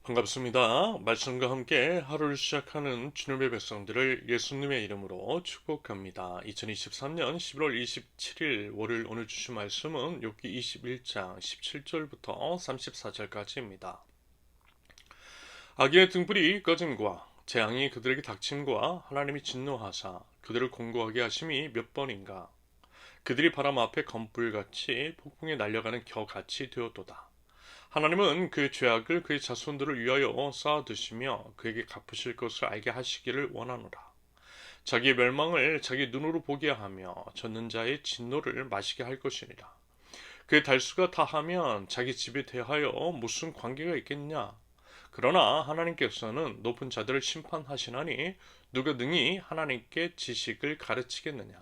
반갑습니다. 말씀과 함께 하루를 시작하는 주님의 백성들을 예수님의 이름으로 축복합니다. 2023년 11월 27일 월요일 오늘 주신 말씀은 욥기 21장 17절부터 34절까지입니다. 악인의 등불이 꺼짐과 재앙이 그들에게 닥침과 하나님이 진노하사 그들을 공고하게 하심이 몇 번인가. 그들이 바람 앞에 검불같이 폭풍에 날려가는 겨같이 되었도다. 하나님은 그의 죄악을 그의 자손들을 위하여 쌓아두시며 그에게 갚으실 것을 알게 하시기를 원하노라. 자기의 멸망을 자기 눈으로 보게 하며 젖는 자의 진노를 마시게 할 것이니라. 그의 달수가 다하면 자기 집에 대하여 무슨 관계가 있겠냐? 그러나 하나님께서는 높은 자들을 심판하시나니 누가 능히 하나님께 지식을 가르치겠느냐?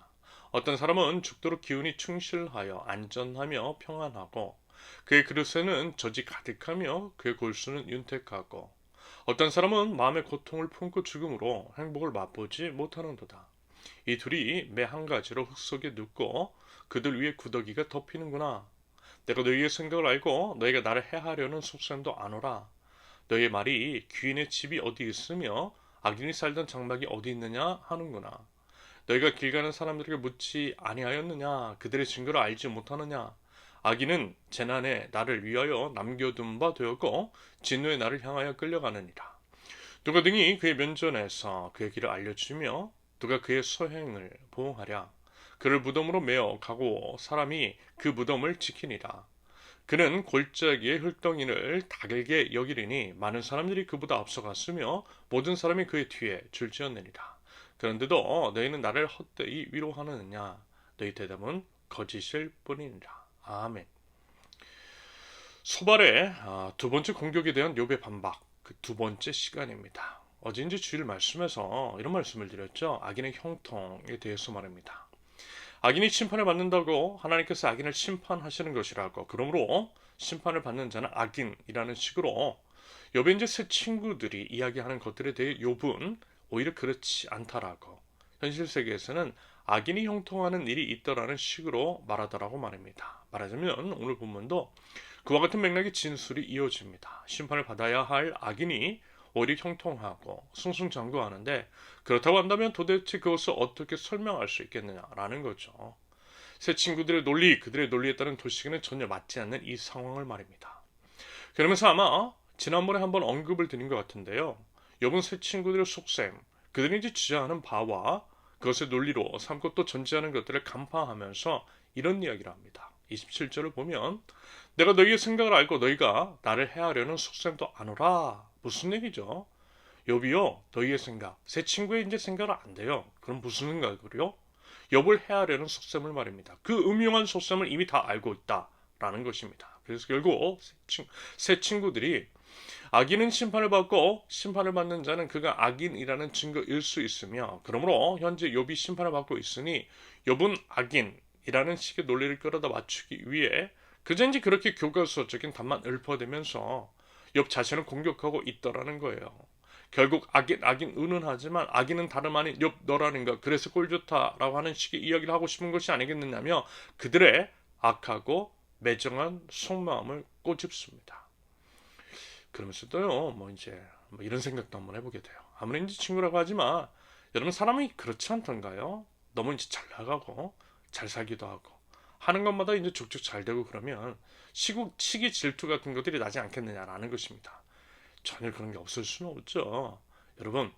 어떤 사람은 죽도록 기운이 충실하여 안전하며 평안하고 그의 그릇에는 젖이 가득하며 그의 골수는 윤택하고 어떤 사람은 마음의 고통을 품고 죽음으로 행복을 맛보지 못하는도다. 이 둘이 매 한 가지로 흙 속에 눕고 그들 위에 구더기가 덮이는구나. 내가 너희의 생각을 알고 너희가 나를 해하려는 속셈도 아노라. 너희의 말이 귀인의 집이 어디 있으며 악인이 살던 장막이 어디 있느냐 하는구나. 너희가 길 가는 사람들에게 묻지 아니하였느냐? 그들의 증거를 알지 못하느냐? 악인은 재난에 나를 위하여 남겨둔 바 되었고 진노에 나를 향하여 끌려가느니라. 누가 등이 그의 면전에서 그의 길을 알려주며 누가 그의 서행을 보응하랴. 그를 무덤으로 메어 가고 사람이 그 무덤을 지키니라. 그는 골짜기의 흙덩이를 다글게 여기리니 많은 사람들이 그보다 앞서갔으며 모든 사람이 그의 뒤에 줄지었느니라. 그런데도 너희는 나를 헛되이 위로하느냐? 너희 대답은 거짓일 뿐이니라. 아멘. 소발의 두 번째 공격에 대한 욥의 반박, 그 두 번째 시간입니다. 어제 이제 주일 말씀에서 이런 말씀을 드렸죠. 악인의 형통에 대해서 말입니다. 악인이 심판을 받는다고 하나님께서 악인을 심판하시는 것이라고. 그러므로 심판을 받는 자는 악인이라는 식으로 욥의 이제 새 친구들이 이야기하는 것들에 대해 욥은 오히려 그렇지 않다라고. 현실 세계에서는 악인이 형통하는 일이 있더라는 식으로 말하더라고 말입니다. 말하자면 오늘 본문도 그와 같은 맥락의 진술이 이어집니다. 심판을 받아야 할 악인이 오히려 형통하고 승승장구하는데 그렇다고 한다면 도대체 그것을 어떻게 설명할 수 있겠느냐라는 거죠. 새 친구들의 논리, 그들의 논리에 따른 도식에는 전혀 맞지 않는 이 상황을 말입니다. 그러면서 아마 지난번에 한번 언급을 드린 것 같은데요. 욥은 새 친구들의 속셈, 그들이 이제 주장하는 바와 그것의 논리로 삼고 또 전제하는 것들을 간파하면서 이런 이야기를 합니다. 27절을 보면 내가 너희의 생각을 알고 너희가 나를 해하려는 속셈도 아노라. 무슨 얘기죠? 욥이요, 너희의 생각, 새 친구의 이제 생각을 안 돼요. 그럼 무슨 생각을요? 욥을 해하려는 속셈을 말입니다. 그 음흉한 속셈을 이미 다 알고 있다라는 것입니다. 그래서 결국 새 친구들이 악인은 심판을 받고 심판을 받는 자는 그가 악인이라는 증거일 수 있으며 그러므로 현재 욥이 심판을 받고 있으니 욥은 악인이라는 식의 논리를 끌어다 맞추기 위해 그전지 그렇게 교과서적인 답만 읊어대면서 욥 자신을 공격하고 있더라는 거예요. 결국 악인 은은하지만 악인은 다름 아닌 욥 너라는 것 그래서 꼴 좋다라고 하는 식의 이야기를 하고 싶은 것이 아니겠느냐며 그들의 악하고 매정한 속마음을 꼬집습니다. 그러면서도요, 뭐 이런 생각도 한번 해보게 돼요. 아무리 이제 친구라고 하지만 여러분 사람이 그렇지 않던가요? 너무 이제 잘 나가고 잘 살기도 하고 하는 것마다 이제 족족 잘 되고 그러면 시기 질투 같은 것들이 나지 않겠느냐라는 것입니다. 전혀 그런 게 없을 수는 없죠. 여러분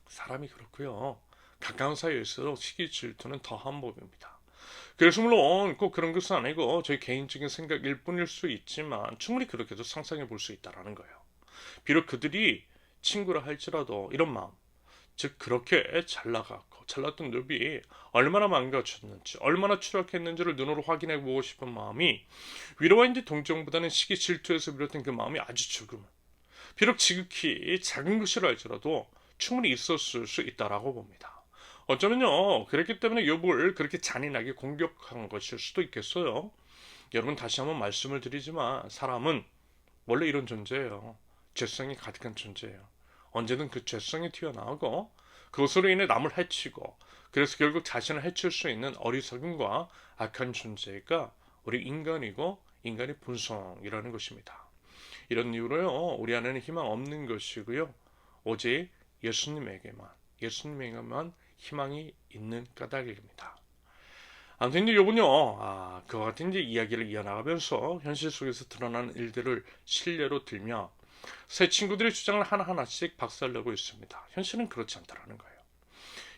사람이 그렇고요. 가까운 사이일수록 시기 질투는 더한 법입니다. 그래서 물론 꼭 그런 것은 아니고 저희 개인적인 생각일 뿐일 수 있지만 충분히 그렇게도 상상해 볼 수 있다는 거예요. 비록 그들이 친구라 할지라도 이런 마음, 즉 그렇게 잘 나갔고 잘났던 욥이 얼마나 망가졌는지 얼마나 추락했는지를 눈으로 확인해 보고 싶은 마음이 위로와 인지 동정보다는 시기 질투에서 비롯된 그 마음이 아주 조금 비록 지극히 작은 것이라 할지라도 충분히 있었을 수 있다라고 봅니다. 어쩌면요 그랬기 때문에 욥을 그렇게 잔인하게 공격한 것일 수도 있겠어요. 여러분 다시 한번 말씀을 드리지만 사람은 원래 이런 존재예요. 죄성이 가득한 존재예요. 언제든 그 죄성이 튀어나오고 그것으로 인해 남을 해치고 그래서 결국 자신을 해칠 수 있는 어리석음과 악한 존재가 우리 인간이고 인간의 본성이라는 것입니다. 이런 이유로요, 우리 안에는 희망 없는 것이고요. 오직 예수님에게만 희망이 있는 까닭입니다. 아무튼 이제 요번요, 그와 같은 이제 이야기를 이어나가면서 현실 속에서 드러나는 일들을 실례로 들며 새 친구들의 주장을 하나하나씩 박살내고 있습니다. 현실은 그렇지 않다라는 거예요.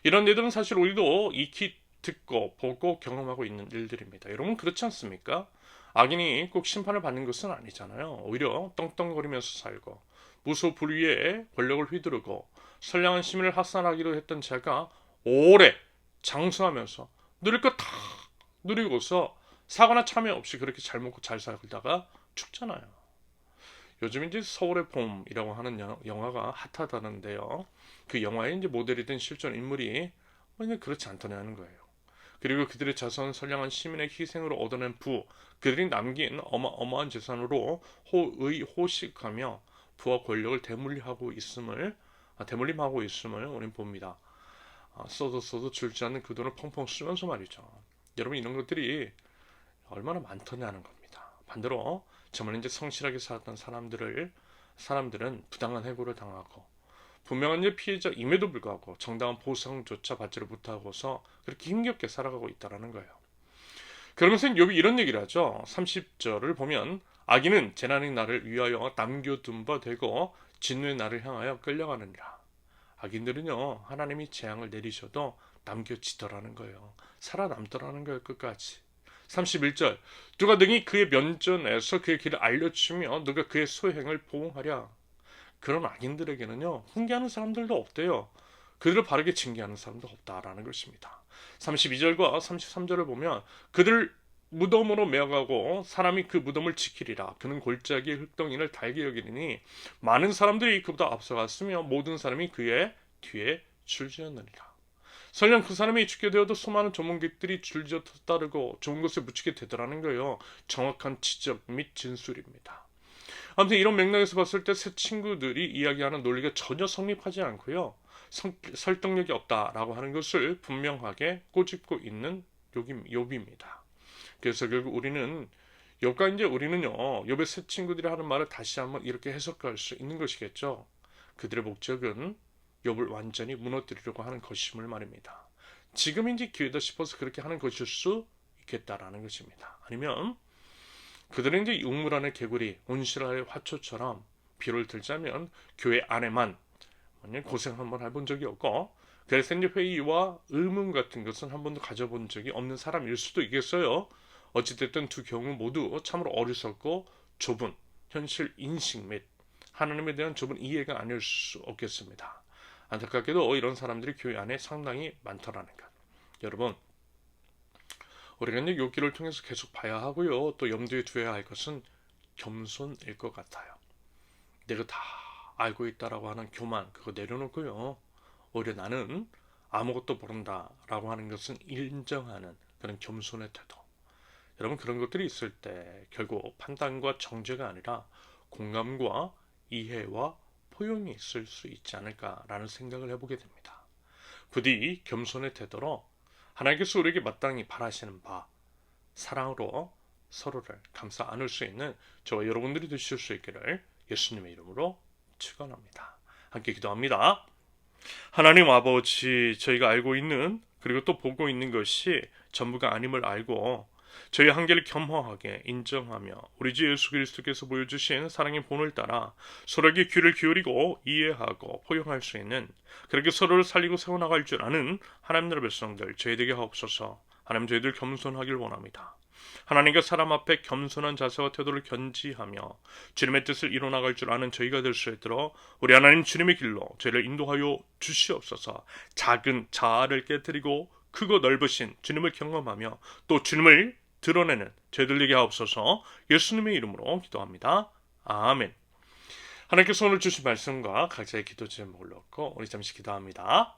이런 일들은 사실 우리도 익히 듣고 보고 경험하고 있는 일들입니다. 여러분 그렇지 않습니까? 악인이 꼭 심판을 받는 것은 아니잖아요. 오히려 떵떵거리면서 살고 무소불위의 권력을 휘두르고 선량한 시민을 학살하기로 했던 자가 오래 장수하면서 누릴 것 다 누리고서 사고나 참여 없이 그렇게 잘 먹고 잘 살다가 죽잖아요. 요즘 이제 서울의 봄이라고 하는 영화가 핫하다는데요. 그 영화의 이제 모델이 된 실존 인물이 그냥 그렇지 않다는 거예요. 그리고 그들의 자손 선량한 시민의 희생으로 얻어낸 그들이 남긴 어마어마한 재산으로 호의호식하며 부와 권력을 대물림하고 있음을 우린 봅니다. 써도 줄지 않는 그 돈을 펑펑 쓰면서 말이죠. 여러분 이런 것들이 얼마나 많더냐는 겁니다. 반대로 정말 이제 성실하게 살았던 사람들은 부당한 해고를 당하고 분명한 이제 피해자임에도 불구하고 정당한 보상조차 받지를 못하고서 그렇게 힘겹게 살아가고 있다는 거예요. 그러면서 욥이 이런 얘기를 하죠. 30절을 보면 악인은 재난의 날을 위하여 남겨둔 바 되고 진노의 날을 향하여 끌려가느니라. 악인들은요, 하나님이 재앙을 내리셔도 남겨지더라는 거예요. 살아남더라는 거예요, 끝까지. 31절 누가 능히 그의 면전에서 그의 길을 알려주며 누가 그의 소행을 보응하랴. 그런 악인들에게는요, 훈계하는 사람들도 없대요. 그들을 바르게 징계하는 사람도 없다라는 것입니다. 32절과 33절을 보면 그들 무덤으로 메어가고 사람이 그 무덤을 지키리라. 그는 골짜기의 흙덩이를 달게 여기니 많은 사람들이 그보다 앞서갔으며 모든 사람이 그의 뒤에 줄지었느니라. 설령 그 사람이 죽게 되어도 수많은 조문객들이 줄지어 따르고 좋은 것에 묻히게 되더라는 거예요. 정확한 지적 및 진술입니다. 아무튼 이런 맥락에서 봤을 때 새 친구들이 이야기하는 논리가 전혀 성립하지 않고요. 설득력이 없다라고 하는 것을 분명하게 꼬집고 있는 욥입니다. 그래서 결국 우리는요, 욥의 새 친구들이 하는 말을 다시 한번 이렇게 해석할 수 있는 것이겠죠. 그들의 목적은 욥을 완전히 무너뜨리려고 하는 것임을 말입니다. 지금 이제 기회다 싶어서 그렇게 하는 것일 수 있겠다라는 것입니다. 아니면 그들은 이제 우물 안의 개구리, 온실의 화초처럼 비를 들자면 교회 안에만 고생 한번 해본 적이 없고 그래서 이제 회의와 의문 같은 것은 한 번도 가져본 적이 없는 사람일 수도 있겠어요. 어찌됐든 두 경우 모두 참으로 어리석고 좁은 현실 인식 및 하나님에 대한 좁은 이해가 아닐 수 없겠습니다. 안타깝게도 이런 사람들이 교회 안에 상당히 많더라는 것. 여러분, 우리가 이제 욥기를 통해서 계속 봐야 하고요. 또 염두에 두어야 할 것은 겸손일 것 같아요. 내가 다 알고 있다라고 하는 교만 그거 내려놓고요. 오히려 나는 아무것도 모른다라고 하는 것은 인정하는 그런 겸손의 태도. 여러분 그런 것들이 있을 때 결국 판단과 정죄가 아니라 공감과 이해와 포용이 있을 수 있지 않을까라는 생각을 해보게 됩니다. 부디 겸손의 태도로 하나님께서 우리에게 마땅히 바라시는 바 사랑으로 서로를 감싸 안을 수 있는 저와 여러분들이 되실 수 있기를 예수님의 이름으로 축원합니다. 함께 기도합니다. 하나님 아버지, 저희가 알고 있는 그리고 또 보고 있는 것이 전부가 아님을 알고 저희 한계를 겸허하게 인정하며 우리 주 예수 그리스도께서 보여주신 사랑의 본을 따라 서로에게 귀를 기울이고 이해하고 포용할 수 있는 그렇게 서로를 살리고 세워나갈 줄 아는 하나님 나라 백성들 저희 되게 하옵소서. 하나님 저희들 겸손하길 원합니다. 하나님과 사람 앞에 겸손한 자세와 태도를 견지하며 주님의 뜻을 이뤄나갈 줄 아는 저희가 될 수 있도록 우리 하나님 주님의 길로 저희를 인도하여 주시옵소서. 작은 자아를 깨뜨리고 크고 넓으신 주님을 경험하며 또 주님을 드러내는 저희들 되게 하옵소서. 예수님의 이름으로 기도합니다. 아멘. 하나님께서 오늘 주신 말씀과 각자의 기도 제목을 넣고 우리 잠시 기도합니다.